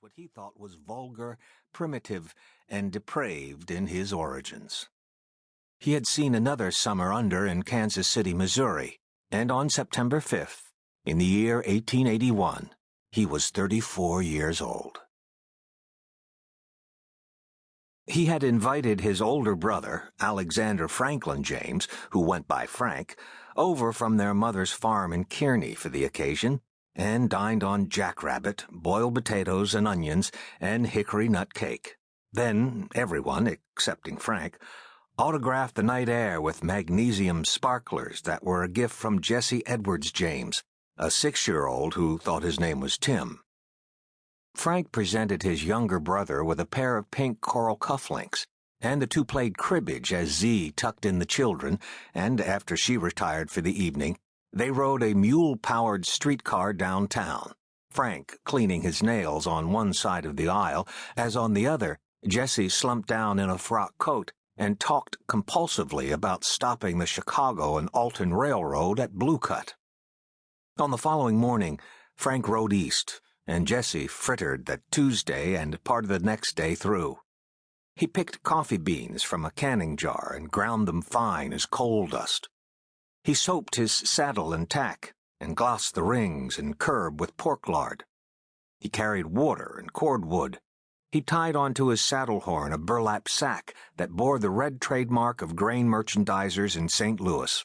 what he thought was vulgar, primitive, and depraved in his origins. He had seen another summer under in Kansas City, Missouri, and on September 5th, in the year 1881, he was 34 years old. He had invited his older brother, Alexander Franklin James, who went by Frank, over from their mother's farm in Kearney for the occasion, and dined on jackrabbit, boiled potatoes and onions, and hickory nut cake. Then everyone, excepting Frank, autographed the night air with magnesium sparklers that were a gift from Jesse Edwards James, a 6-year-old who thought his name was Tim. Frank presented his younger brother with a pair of pink coral cufflinks, and the two played cribbage as Z tucked in the children, and after she retired for the evening, they rode a mule-powered streetcar downtown, Frank cleaning his nails on one side of the aisle, as on the other, Jesse slumped down in a frock coat and talked compulsively about stopping the Chicago and Alton Railroad at Blue Cut. On the following morning, Frank rode east, and Jesse frittered that Tuesday and part of the next day through. He picked coffee beans from a canning jar and ground them fine as coal dust. He soaped his saddle and tack, and glossed the rings and curb with pork lard. He carried water and cordwood. He tied onto his saddle horn a burlap sack that bore the red trademark of grain merchandisers in St. Louis.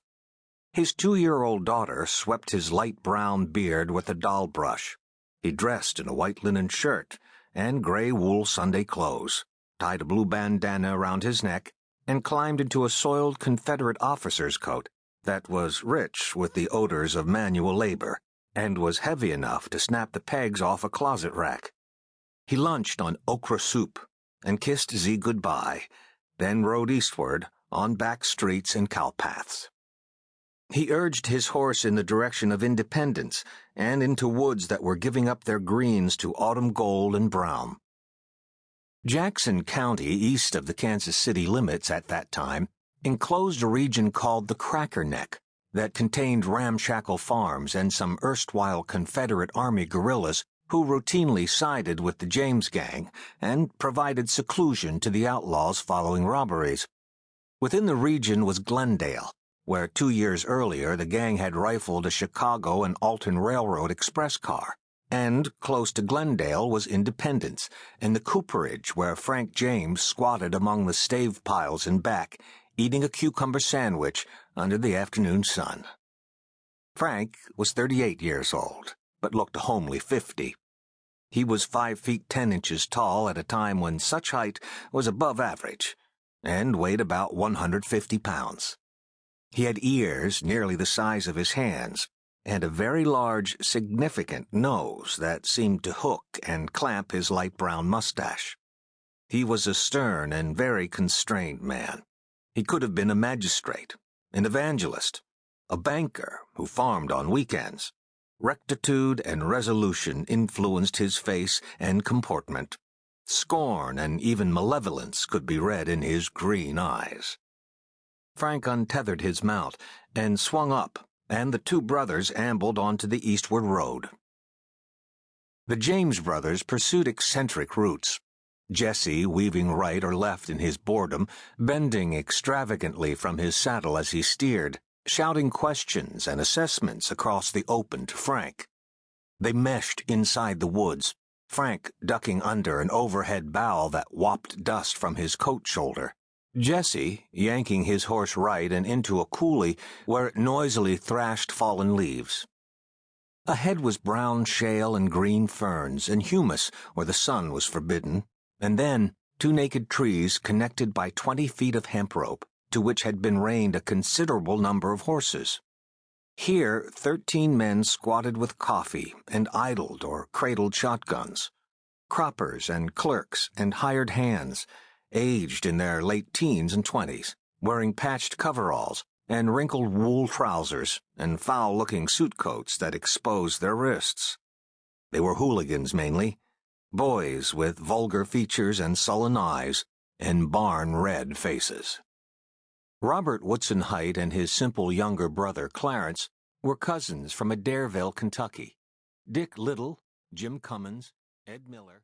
His 2-year-old daughter swept his light brown beard with a doll brush. He dressed in a white linen shirt and gray wool Sunday clothes, tied a blue bandana around his neck, and climbed into a soiled Confederate officer's coat that was rich with the odors of manual labor and was heavy enough to snap the pegs off a closet rack. He lunched on okra soup and kissed Z goodbye, then rode eastward on back streets and cowpaths. He urged his horse in the direction of Independence and into woods that were giving up their greens to autumn gold and brown. Jackson County, east of the Kansas City limits at that time, enclosed a region called the Cracker Neck that contained ramshackle farms and some erstwhile Confederate Army guerrillas who routinely sided with the James Gang and provided seclusion to the outlaws following robberies. Within the region was Glendale, where 2 years earlier the gang had rifled a Chicago and Alton Railroad express car, and close to Glendale was Independence and the cooperage where Frank James squatted among the stave piles in back, eating a cucumber sandwich under the afternoon sun. Frank was 38 years old, but looked a homely 50. He was 5 feet 10 inches tall at a time when such height was above average, and weighed about 150 pounds. He had ears nearly the size of his hands, and a very large, significant nose that seemed to hook and clamp his light brown mustache. He was a stern and very constrained man. He could have been a magistrate, an evangelist, a banker who farmed on weekends. Rectitude and resolution influenced his face and comportment. Scorn and even malevolence could be read in his green eyes. Frank untethered his mount and swung up, and the two brothers ambled onto the eastward road. The James brothers pursued eccentric routes, Jesse weaving right or left in his boredom, bending extravagantly from his saddle as he steered, shouting questions and assessments across the open to Frank. They meshed inside the woods, Frank ducking under an overhead bough that whopped dust from his coat shoulder, Jesse yanking his horse right and into a coulee where it noisily thrashed fallen leaves. Ahead was brown shale and green ferns and humus where the sun was forbidden, and then 2 naked trees connected by 20 feet of hemp rope, to which had been reined a considerable number of horses. Here 13 men squatted with coffee and idled or cradled shotguns. Croppers and clerks and hired hands, aged in their late teens and 20s, wearing patched coveralls and wrinkled wool trousers and foul-looking suit coats that exposed their wrists. They were hooligans mainly, boys with vulgar features and sullen eyes and barn-red faces. Robert Woodson Height and his simple younger brother Clarence were cousins from Adairville, Kentucky. Dick Little, Jim Cummins, Ed Miller,